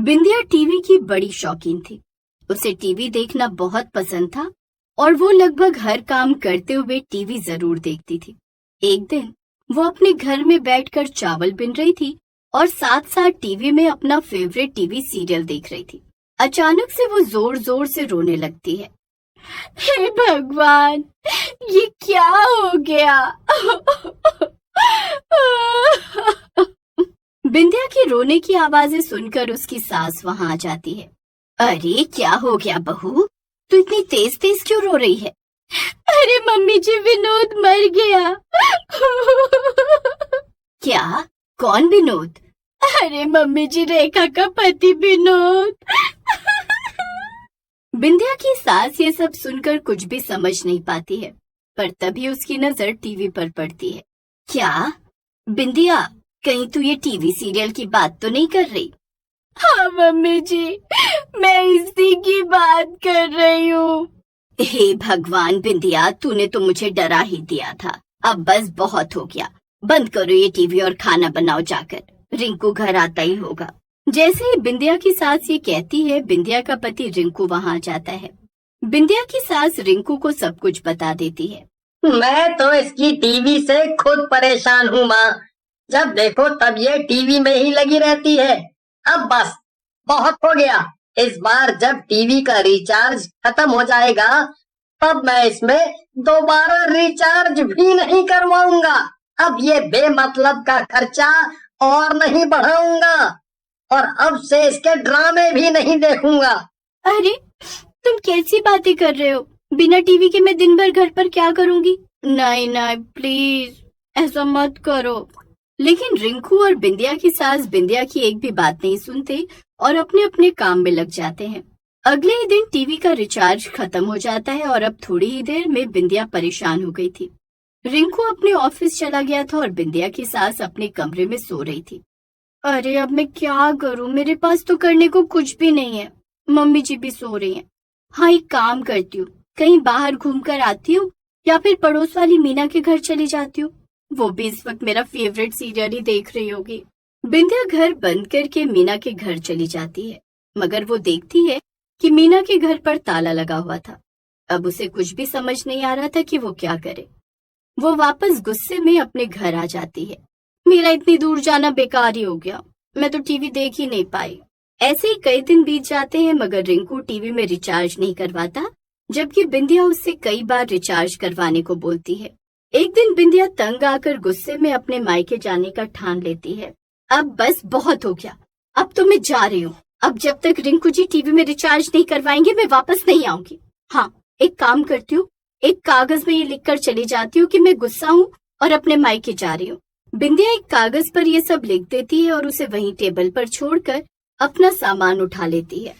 बिंदिया TV की बड़ी शौकीन थी। उसे टीवी देखना बहुत पसंद था और वो लगभग हर काम करते हुए टीवी जरूर देखती थी। एक दिन वो अपने घर में बैठकर चावल बिन रही थी और साथ साथ टीवी में अपना फेवरेट टीवी सीरियल देख रही थी। अचानक से वो जोर जोर से रोने लगती है। हे भगवान, ये क्या हो गया? बिंदिया की रोने की आवाजें सुनकर उसकी सास वहां आ जाती है। अरे क्या हो गया बहू, तू इतनी तेज तेज क्यों रो रही है? अरे मम्मी जी, विनोद मर गया। क्या? कौन विनोद? अरे मम्मी जी, रेखा का पति विनोद। बिंदिया की सास ये सब सुनकर कुछ भी समझ नहीं पाती है, पर तभी उसकी नजर टीवी पर पड़ती है। क्या बिंदिया, कहीं तू ये टीवी सीरियल की बात तो नहीं कर रही? हाँ मम्मी जी, मैं इसी की बात कर रही हूँ। हे भगवान बिंदिया, तूने तो मुझे डरा ही दिया था। अब बस बहुत हो गया, बंद करो ये टीवी और खाना बनाओ जाकर, रिंकू घर आता ही होगा। जैसे ही बिंदिया की सास ये कहती है, बिंदिया का पति रिंकू वहां आ जाता है। बिंदिया की सास रिंकू को सब कुछ बता देती है। मैं तो इसकी टीवी से खुद परेशान हूँ माँ। जब देखो तब ये टीवी में ही लगी रहती है। अब बस बहुत हो गया। इस बार जब टीवी का रिचार्ज खत्म हो जाएगा तब मैं इसमें दोबारा रिचार्ज भी नहीं करवाऊंगा। अब ये बेमतलब का खर्चा और नहीं बढ़ाऊंगा और अब से इसके ड्रामे भी नहीं देखूंगा। अरे तुम कैसी बातें कर रहे हो? बिना टीवी के मैं दिन भर घर पर क्या करूंगी? नहीं नहीं, प्लीज ऐसा मत करो। लेकिन रिंकू और बिंदिया की सास बिंदिया की एक भी बात नहीं सुनते और अपने अपने काम में लग जाते हैं। अगले ही दिन टीवी का रिचार्ज खत्म हो जाता है और अब थोड़ी ही देर में बिंदिया परेशान हो गई थी। रिंकू अपने ऑफिस चला गया था और बिंदिया की सास अपने कमरे में सो रही थी। अरे अब मैं क्या करूं, मेरे पास तो करने को कुछ भी नहीं है। मम्मी जी भी सो रही हैं। हाँ, एक काम करती हूँ, कहीं बाहर घूम कर आती हूँ या फिर पड़ोस वाली मीना के घर चली जाती हूँ। वो भी इस वक्त मेरा फेवरेट सीरियल ही देख रही होगी। बिंदिया घर बंद करके मीना के घर चली जाती है, मगर वो देखती है कि मीना के घर पर ताला लगा हुआ था। अब उसे कुछ भी समझ नहीं आ रहा था कि वो क्या करे। वो वापस गुस्से में अपने घर आ जाती है। मेरा इतनी दूर जाना बेकार ही हो गया, मैं तो टीवी देख ही नहीं पाई। ऐसे ही कई दिन बीत जाते हैं, मगर रिंकू टीवी में रिचार्ज नहीं करवाता, जबकि बिंदिया उससे कई बार रिचार्ज करवाने को बोलती है। एक दिन बिंदिया तंग आकर गुस्से में अपने मायके जाने का ठान लेती है। अब बस बहुत हो गया, अब तो मैं जा रही हूँ। अब जब तक रिंकू जी टीवी में रिचार्ज नहीं करवाएंगे मैं वापस नहीं आऊंगी। हाँ, एक काम करती हूँ, एक कागज में ये लिखकर चली जाती हूँ कि मैं गुस्सा हूँ और अपने मायके जा रही हूँ। बिंदिया एक कागज पर ये सब लिख देती है और उसे वहीं टेबल पर छोड़कर अपना सामान उठा लेती है।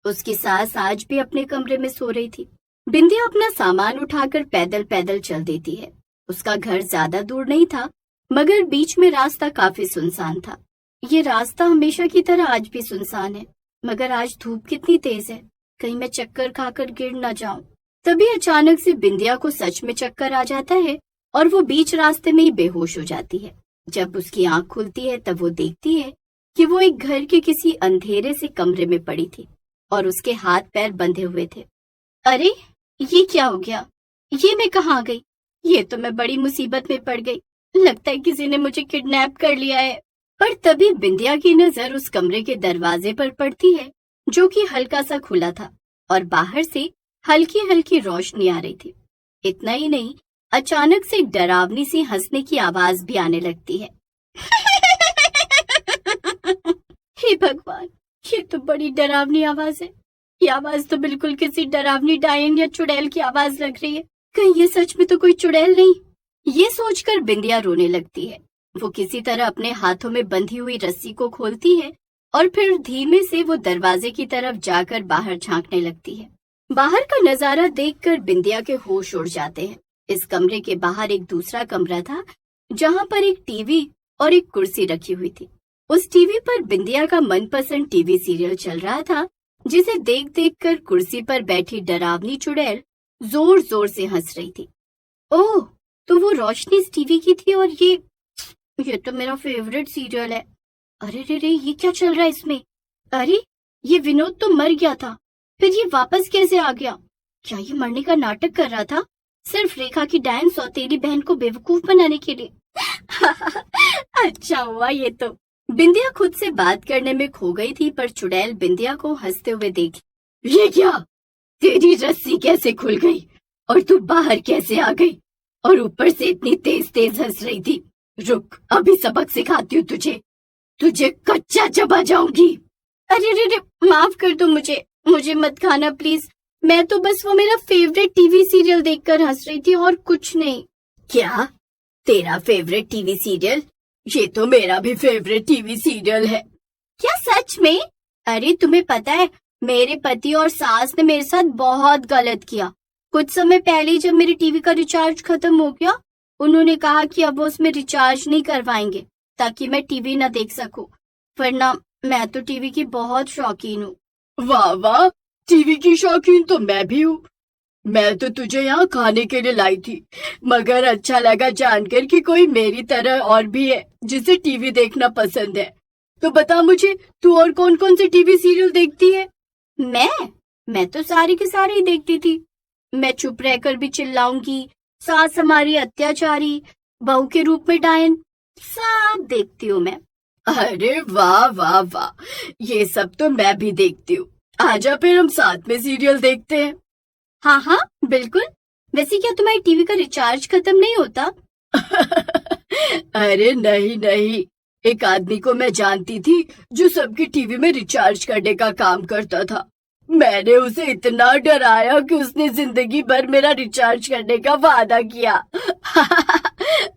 उसकी सास आज भी अपने कमरे में सो रही थी। बिंदिया अपना सामान उठाकर पैदल पैदल चल देती है। उसका घर ज्यादा दूर नहीं था, मगर बीच में रास्ता काफी सुनसान था। ये रास्ता हमेशा की तरह आज भी सुनसान है, मगर आज धूप कितनी तेज है, कहीं मैं चक्कर खाकर गिर न जाऊं। तभी अचानक से बिंदिया को सच में चक्कर आ जाता है और वो बीच रास्ते में ही बेहोश हो जाती है। जब उसकी आंख खुलती है तब वो देखती है कि वो एक घर के किसी अंधेरे से कमरे में पड़ी थी और उसके हाथ पैर बंधे हुए थे। अरे ये क्या हो गया? ये मैं कहाँ गई? ये तो मैं बड़ी मुसीबत में पड़ गई। लगता है किसी ने मुझे किडनैप कर लिया है। पर तभी बिंदिया की नजर उस कमरे के दरवाजे पर पड़ती है, जो कि हल्का सा खुला था और बाहर से हल्की हल्की रोशनी आ रही थी। इतना ही नहीं, अचानक से डरावनी सी हंसने की आवाज भी आने लगती है। हे भगवान, ये तो बड़ी डरावनी आवाज है। ये आवाज तो बिल्कुल किसी डरावनी डायन या चुड़ैल की आवाज लग रही है। कहीं ये सच में तो कोई चुड़ैल नहीं? ये सोचकर बिंदिया रोने लगती है। वो किसी तरह अपने हाथों में बंधी हुई रस्सी को खोलती है और फिर धीमे से वो दरवाजे की तरफ जाकर बाहर झांकने लगती है। बाहर का नजारा देखकर बिंदिया के होश उड़ जाते हैं। इस कमरे के बाहर एक दूसरा कमरा था, जहाँ पर एक टीवी और एक कुर्सी रखी हुई थी। उस टीवी पर बिंदिया का मनपसंद टीवी सीरियल चल रहा था, जिसे देख देख कर कुर्सी पर बैठी डरावनी चुड़ैल जोर जोर से हंस रही थी। ओह, तो वो रोशनी इस टीवी की थी और ये तो मेरा फेवरेट सीरियल है। अरे रे रे, ये क्या चल रहा है इसमें? अरे ये विनोद तो मर गया था, फिर ये वापस कैसे आ गया? क्या ये मरने का नाटक कर रहा था सिर्फ रेखा की डायन सौतेली बहन को बेवकूफ बनाने के लिए? अच्छा हुआ ये तो। बिंदिया खुद से बात करने में खो गई थी, पर चुड़ैल बिंदिया को हंसते हुए देखी। ये क्या? तेरी रस्सी कैसे खुल गई और तू बाहर कैसे आ गई? और ऊपर से इतनी तेज तेज हंस रही थी। रुक, अभी सबक सिखाती हूँ तुझे, तुझे कच्चा चबा जाऊंगी। अरे रे रे, माफ कर दो मुझे मत खाना प्लीज। मैं तो बस वो मेरा फेवरेट टीवी सीरियल देखकर हंस रही थी और कुछ नहीं। क्या? तेरा फेवरेट टीवी सीरियल? ये तो मेरा भी फेवरेट टीवी सीरियल है। क्या सच में? अरे तुम्हें पता है, मेरे पति और सास ने मेरे साथ बहुत गलत किया। कुछ समय पहले जब मेरे टीवी का रिचार्ज खत्म हो गया, उन्होंने कहा कि अब वो उसमें रिचार्ज नहीं करवाएंगे ताकि मैं टीवी न देख सकूं, वरना मैं तो टीवी की बहुत शौकीन हूँ। वाह वाह, टीवी की शौकीन तो मैं भी हूँ। मैं तो तुझे यहाँ खाने के लिए लाई थी, मगर अच्छा लगा जानकर कि कोई मेरी तरह और भी है जिसे टीवी देखना पसंद है। तो बता मुझे, तू और कौन कौन से टीवी सीरियल देखती है? मैं तो सारे के सारे ही देखती थी। मैं चुप रहकर भी चिल्लाऊंगी, सास हमारी अत्याचारी, बहू के रूप में डायन, सब देखती हूँ मैं। अरे वाह वाह वाह, ये सब तो मैं भी देखती हूँ। आजा फिर हम साथ में सीरियल देखते हैं। हाँ हाँ बिल्कुल। वैसे क्या तुम्हारी टीवी का रिचार्ज खत्म नहीं होता? अरे नहीं नहीं, एक आदमी को मैं जानती थी जो सबकी टीवी में रिचार्ज करने का काम करता था। मैंने उसे इतना डराया कि उसने जिंदगी भर मेरा रिचार्ज करने का वादा किया।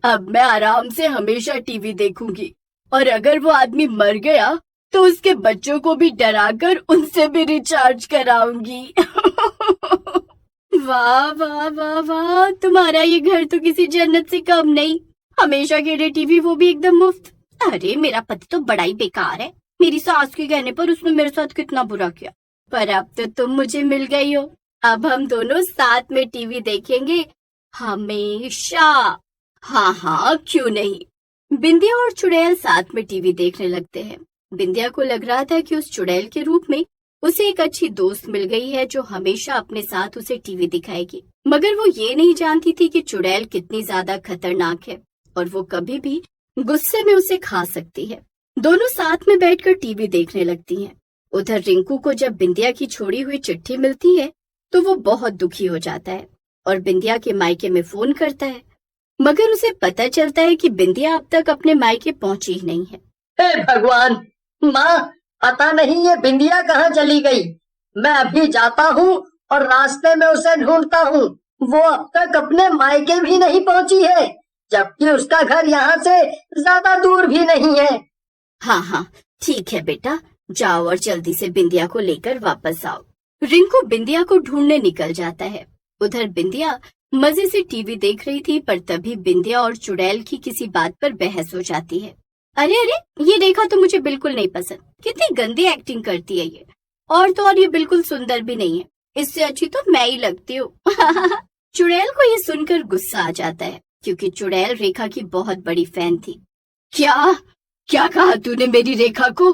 अब मैं आराम से हमेशा टीवी देखूंगी, और अगर वो आदमी मर गया तो उसके बच्चों को भी डराकर उनसे भी रिचार्ज कराऊंगी। वाह वाह वाह वाह, तुम्हारा ये घर तो किसी जन्नत से कम नहीं। हमेशा के लिए टीवी, वो भी एकदम मुफ्त। अरे मेरा पति तो बड़ा ही बेकार है। मेरी सास के कहने पर उसने मेरे साथ कितना बुरा किया, पर अब तो तुम मुझे मिल गई हो। अब हम दोनों साथ में टीवी देखेंगे हमेशा। हाँ हाँ क्यों नहीं। बिंदिया और चुड़ैल साथ में टीवी देखने लगते हैं। बिंदिया को लग रहा था कि उस चुड़ैल के रूप में उसे एक अच्छी दोस्त मिल गई है जो हमेशा अपने साथ उसे टीवी दिखाएगी। मगर वो ये नहीं जानती थी कि चुड़ैल कितनी ज्यादा खतरनाक है और वो कभी भी गुस्से में उसे खा सकती है। दोनों साथ में बैठकर टीवी देखने लगती हैं। उधर रिंकू को जब बिंदिया की छोड़ी हुई चिट्ठी मिलती है तो वो बहुत दुखी हो जाता है और बिंदिया के मायके में फोन करता है, मगर उसे पता चलता है कि बिंदिया अब तक अपने मायके पहुंची ही नहीं है। हे भगवान, माँ पता नहीं ये बिंदिया कहाँ चली गई। मैं अभी जाता हूँ और रास्ते में उसे ढूंढता हूँ। वो अब तक अपने मायके भी नहीं पहुँची है, जबकि उसका घर यहाँ से ज्यादा दूर भी नहीं है। हाँ हाँ ठीक है बेटा, जाओ और जल्दी से बिंदिया को लेकर वापस आओ। रिंकू बिंदिया को ढूंढने निकल जाता है। उधर बिंदिया मजे से टीवी देख रही थी, पर तभी बिंदिया और चुड़ैल की किसी बात पर बहस हो जाती है। अरे अरे, ये रेखा तो मुझे बिल्कुल नहीं पसंद। कितनी गंदी एक्टिंग करती है ये, और तो और ये बिल्कुल सुंदर भी नहीं है। इससे अच्छी तो मैं ही लगती हूँ। चुड़ैल को ये सुनकर गुस्सा आ जाता है, क्योंकि चुड़ैल रेखा की बहुत बड़ी फैन थी। क्या कहा तूने मेरी रेखा को?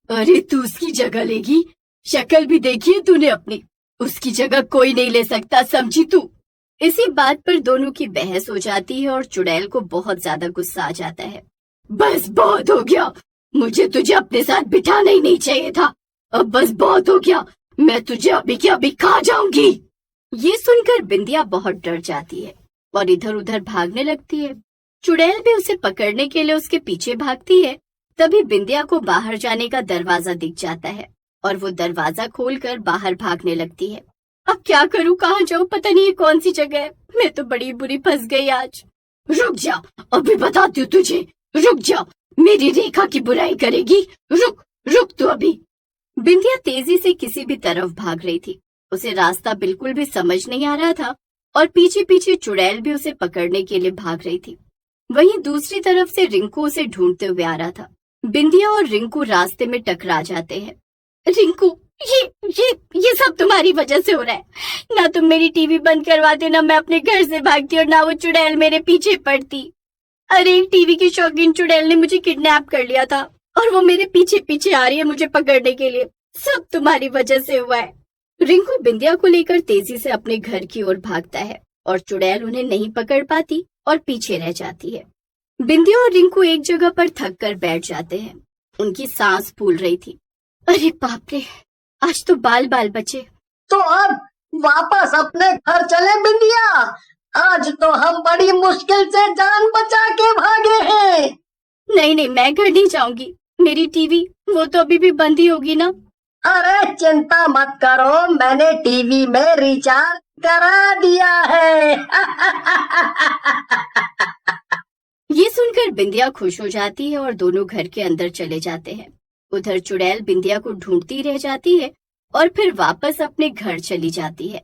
अरे तू उसकी जगह लेगी? शक्ल भी देखी है तूने अपनी? उसकी जगह कोई नहीं ले सकता, समझी तू? इसी बात पर दोनों की बहस हो जाती है और चुड़ैल को बहुत ज्यादा गुस्सा आ जाता है। बस बहुत हो गया, मुझे तुझे अपने साथ बिठाना ही नहीं चाहिए था। अब बस बहुत हो गया, मैं तुझे अभी के अभी खा जाऊंगी। ये सुनकर बिंदिया बहुत डर जाती है और इधर उधर भागने लगती है। चुड़ैल भी उसे पकड़ने के लिए उसके पीछे भागती है। तभी बिंदिया को बाहर जाने का दरवाजा दिख जाता है और वो दरवाजा खोलकर बाहर भागने लगती है। अब क्या करूं, कहाँ जाऊं, पता नहीं ये कौन सी जगह है। मैं तो बड़ी बुरी फंस गई आज। रुक जा, अभी बताती हूँ तुझे। रुक जा, मेरी रेखा की बुराई करेगी। रुक तू अभी। बिंदिया तेजी से किसी भी तरफ भाग रही थी। उसे रास्ता बिल्कुल भी समझ नहीं आ रहा था और पीछे पीछे चुड़ैल भी उसे पकड़ने के लिए भाग रही थी। वहीं दूसरी तरफ से रिंकू उसे ढूंढते हुए आ रहा था। बिंदिया और रिंकू रास्ते में टकरा जाते हैं। रिंकू, ये सब तुम्हारी वजह से हो रहा है। ना तुम मेरी टीवी बंद करवाते, ना मैं अपने घर से भागती और ना वो चुड़ैल मेरे पीछे पड़ती। अरे एक टीवी की शौकीन चुड़ैल ने मुझे किडनैप कर लिया था और वो मेरे पीछे पीछे आ रही है मुझे पकड़ने के लिए। सब तुम्हारी वजह से हुआ है। रिंकू बिंदिया को लेकर तेजी से अपने घर की ओर भागता है और चुड़ैल उन्हें नहीं पकड़ पाती और पीछे रह जाती है। बिंदिया और रिंकू एक जगह पर थक कर बैठ जाते हैं। उनकी सांस फूल रही थी। अरे बाप रे, आज तो बाल बाल बचे। तो अब वापस अपने घर चले बिंदिया। आज तो हम बड़ी मुश्किल से जान बचा के भागे हैं। नहीं नहीं, मैं घर नहीं जाऊंगी। मेरी टीवी वो तो अभी भी बंद ही होगी ना। अरे चिंता मत करो, मैंने टीवी में रिचार्ज करा दिया है। ये सुनकर बिंदिया खुश हो जाती है और दोनों घर के अंदर चले जाते हैं। उधर चुड़ैल बिंदिया को ढूंढती रह जाती है और फिर वापस अपने घर चली जाती है।